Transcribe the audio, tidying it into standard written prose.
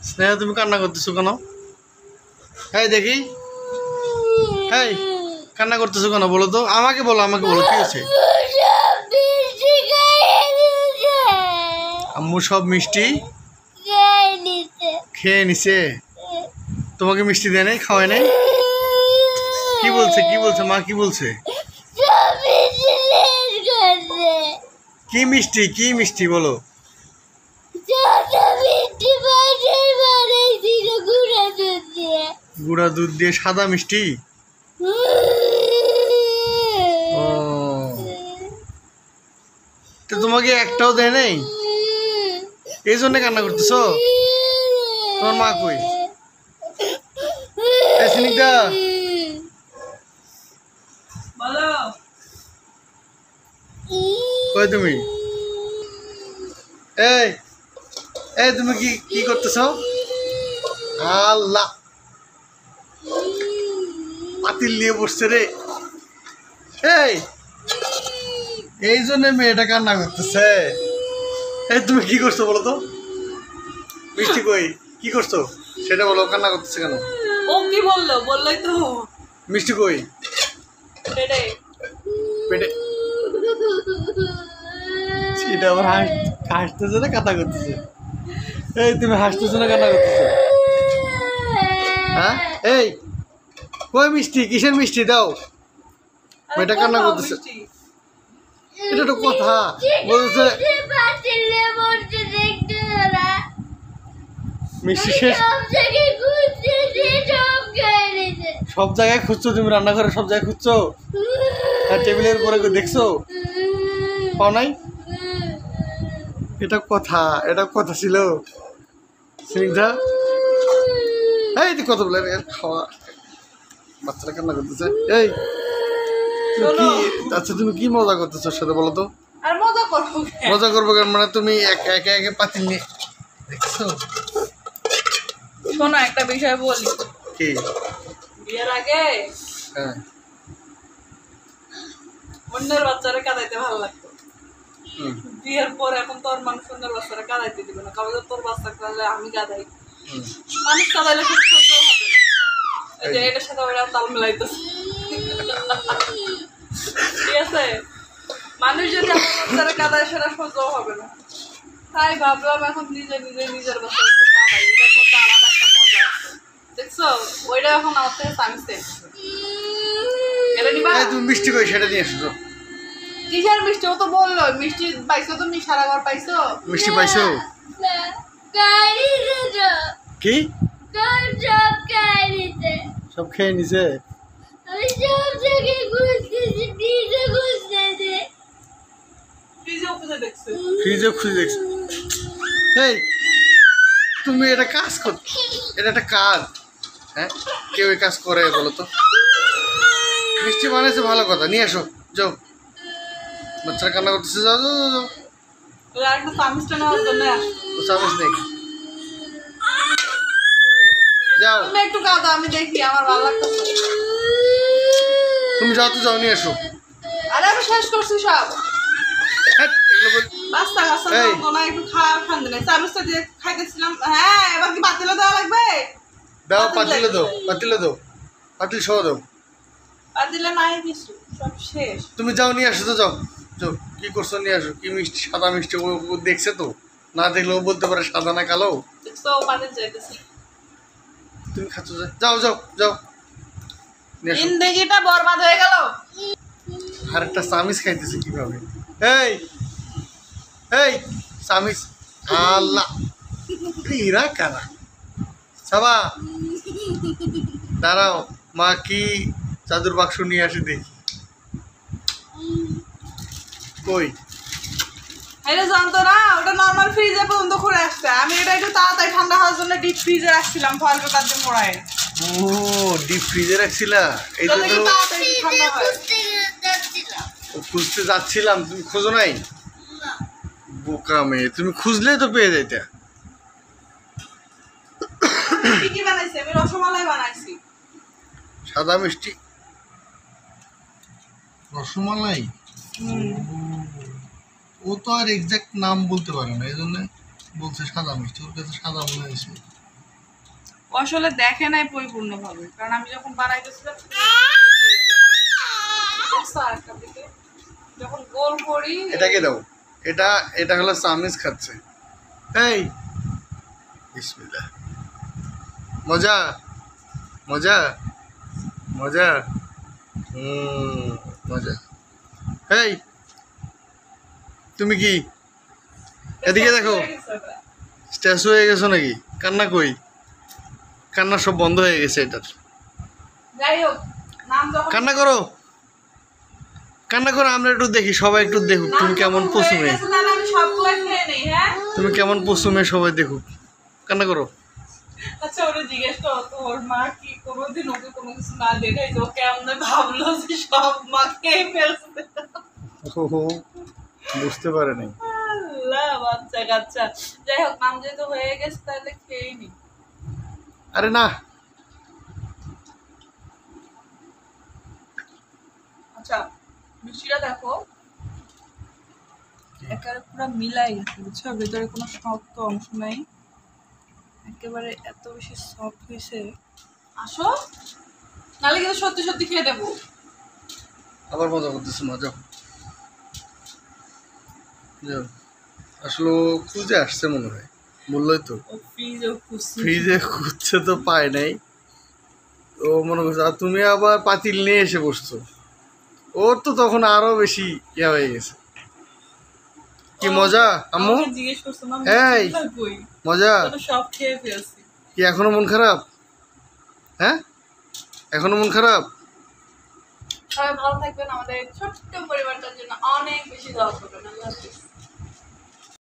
স্নেহা তুমি কান্না করতেছো কেন? হ্যাঁ দেখি, হ্যাঁ কান্না করতেছো কেন বলো তো? আমাকে বলো কি হয়েছে? আম্মু সব মিষ্টি খেয়ে নিছে। তোমাকে মিষ্টি দেয় নাই, খাওয়ায় নাই? কি বলছে মা? কি বলছে? কি মিষ্টি বলো? গুঁড়া দুধ দিয়ে সাদা মিষ্টি। ও তো তোমাকে একটাও দেয় নাই, এই জন্য কান্না করতেছো? তোমার মা কই? স্নিগ্ধা কই তুমি? এই তুমি কি করতেছ? আল্লাহ, পাতিল নিয়ে বসছে রে। এই জন্য মেয়েটা কান্না করতেছে। তুমি কি করছো বলো তো? মিষ্টি কই, কি করছো সেটা বলো। কান্না করতেছে কেন? ও কি বললোই তো। মিষ্টি কই? পেটে। সেটা আবার হাসতেছে না কান্না করতেছে? তুমি হাসতেছো না কান্না করতেছো? হ্যাঁ কই মিষ্টি? কিসের মিষ্টি দাও? মেয়েটা কান্না করতেছে। এটা তো কথা বলছে। মিষ্টি শেষ। সব জায়গায় খুঁজছো তুমি? রান্নাঘরে সব জায়গায় খুঁজছো? আর টেবিলের উপরে দেখছো? পাও নাই? এটা কথা ছিল স্নিগ্ধা? কত বলে খাওয়া বাচ্চারা কান্না করতেছে। আচ্ছা তুমি কি মজা করতেছো সাথে বলো তো? মজা করবো কেন? মানে তুমি একে পাতিল নিয়ে দেখছো? শোনো একটা বিষয় বলি। কি? বিয়ের আগে অন্যের বাচ্চারা কাঁদাইতে ভালো লাগতো। বিয়ের পর এখন তোর মানুষ অন্যের বাচ্চারা কাঁদাইতে দিবে না। কারণ তোর বাচ্চা কাঁদালে আমি কাঁদাই, মানুষ কাঁদাইলে সহ্য হবে না। এটার সাথে ওরা তাল মিলাইতেছে। ঠিক আছে, মানুষ যদি আমার বাচ্চারা কাঁদায় সেটা সহ্য হবে না। তাই ভাবলাম এখন নিজের বাচ্চা একটু কাঁদাই। ওটার মধ্যে আলাদা একটা মজা আছে, দেখছো? ওইটা এখন আমার থেকে সামিসে তুমি মিষ্টি কই সেটা নিয়ে এসো। কিসের মিষ্টি? ও তো বললো মিষ্টি পাইছো। তুমি সারা ঘর পাইছো? মিষ্টি পাইছো? কি সব খেয়ে নিছে? ফ্রিজে খুঁজে দেখছো? তুমি এটা কাজ করছো? এটা একটা কাজ। হ্যাঁ, কেউ এই কাজ করে বলো তো? মিষ্টি বানাইছে ভালো কথা, নিয়ে আসো যাও। বাচ্চারা কান্না করতেছে, যাও যাও যাও। চামিচ নেই, যাও। একটু কাঁদো, আমি দেখি, আমার ভালো লাগতেছে। তুমি যাও তো, যাও নিয়ে এসো। আরে আমি শেষ করছি সব। বাস্তা গাছ না, একটু খাওয়া খান্দি নাই। চামিচটা দিয়ে খাইতেছিলাম। হ্যাঁ, এবার কি পাতিলে দেওয়া লাগবে? দাও, পাতিলে দাও, পাতিল সহ দাও। পাতিলে নাই কিছু, সব শেষ। তুমি যাও নিয়ে আসো তো, যাও যাও। কি করছো? নিয়ে আসো। কি মিষ্টি? সাদা মিষ্টি। ও দেখছে তো, না দেখলেও বলতে পারে সাদা না কালো। দেখছো পাতিল যাইতেছে। তুমি খাচ্ছ? যাও যাও যাও জিন্দেগিটা বরবাদ হয়ে গেল। আর একটা চামিচ খাইতেছে কিভাবে? চামিচ। আল্লাহ, এরা কারা? সাবা দাঁড়াও, মা কি চাদর বাক্স নিয়ে আসি দেখি। কই? এটা জানতো না, ওটা নর্মাল ফ্রিজে পর্যন্ত করে আসছে। আমি এটা একটু তাড়াতাড়ি ঠান্ডা হওয়ার জন্য ডিপ ফ্রিজে রাখছিলাম, ফয়েল পেপার দিয়ে মোড়ায়। ও, ডিপ ফ্রিজে রাখছিলা? এই জন্য তাড়াতাড়ি ঠান্ডা হয়। খুঁজতে যাচ্ছিলাম, তুমি খোঁজো নাই? বোকা মেয়ে, তুমি খুঁজলেই তো পেয়ে যাইতে। কি বানাইছি? আমি রসমালাই বানাইছি। সাদা মিষ্টি রসমালাই। ও তো আর এক্সাক্ট নাম বলতে পারে না, এই জন্য বলছে সাদা মিষ্টি। ওর কাছে সাদা মনে হয়েছে। আসলে দেখে নাই পরিপূর্ণভাবে, কারণ আমি যখন বানাইতেছিলাম যখন গোল করি এটাকে দাও, এটা এটা হলো চামিজ খাচ্ছে। এই বিসমিল্লাহ, মজা মজা মজা, মজা। এই তুমি কি এদিকে দেখো, স্ট্যাচু হয়ে গেছো নাকি? কান্না কই? কান্না সব বন্ধ হয়ে গেছে এটার। যাই হোক, নাম যখন কান্না করো, কান্না করো, আমরা একটু দেখি, সবাই একটু দেখুক তুমি কেমন পশুমে, আমি সবগুলো খেয়ে নেই। হ্যাঁ, তুমি কেমন পশুমে, সবাই দেখুক। কান্না করো। আচ্ছা ওরা জিজ্ঞেস করো তো ওর মা কি কোনোদিন ওকে কোনো কিছু না দেখাই তো কেমন ভাবলো যে সব মা খেয়ে ফেলছে। ওহো, বুঝতে পারে নাই। আল্লাহ, বাচ্চা কাচ্চা। যাই হোক, নাম যেহেতু হয়ে গেছে তাহলে খেয়েই নি। আরে না, আচ্ছা মিষ্টিটা দেখো একেবারে পুরো মিলাই গেছে, বুঝছো? ভেতরে কোনো শক্ত অংশ নাই, একেবারে এত বেশি সফট হয়েছে। আসো, নাহলে কিন্তু সত্যি সত্যি খেয়ে দেবো। আবার মজা করতেছে, মজা। যাও, আসলে ও খুঁজে আসছে মনে হয়, বললোই তো ও ফ্রিজে খুশি। ফ্রিজে খুঁজছে তো পায় নাই, ও মনে করছে। আর তুমি আবার পাতিল নিয়ে এসে বসছো, ওর তো তখন আরো বেশি ইয়া হয়ে গেছে। কি মজা আম্মু? আমাকে জিজ্ঞেস করছো মা এই মিষ্টিগুলো কই? মজা তো সব খেয়ে ফেলছি। কি এখনো মন খারাপ? হ্যাঁ, এখনো মন খারাপ? সবাই ভালো থাকবেন, আমাদের ছোট্ট পরিবারটার জন্য অনেক বেশি দোয়া করবেন। আল্লাহ হাফেজ।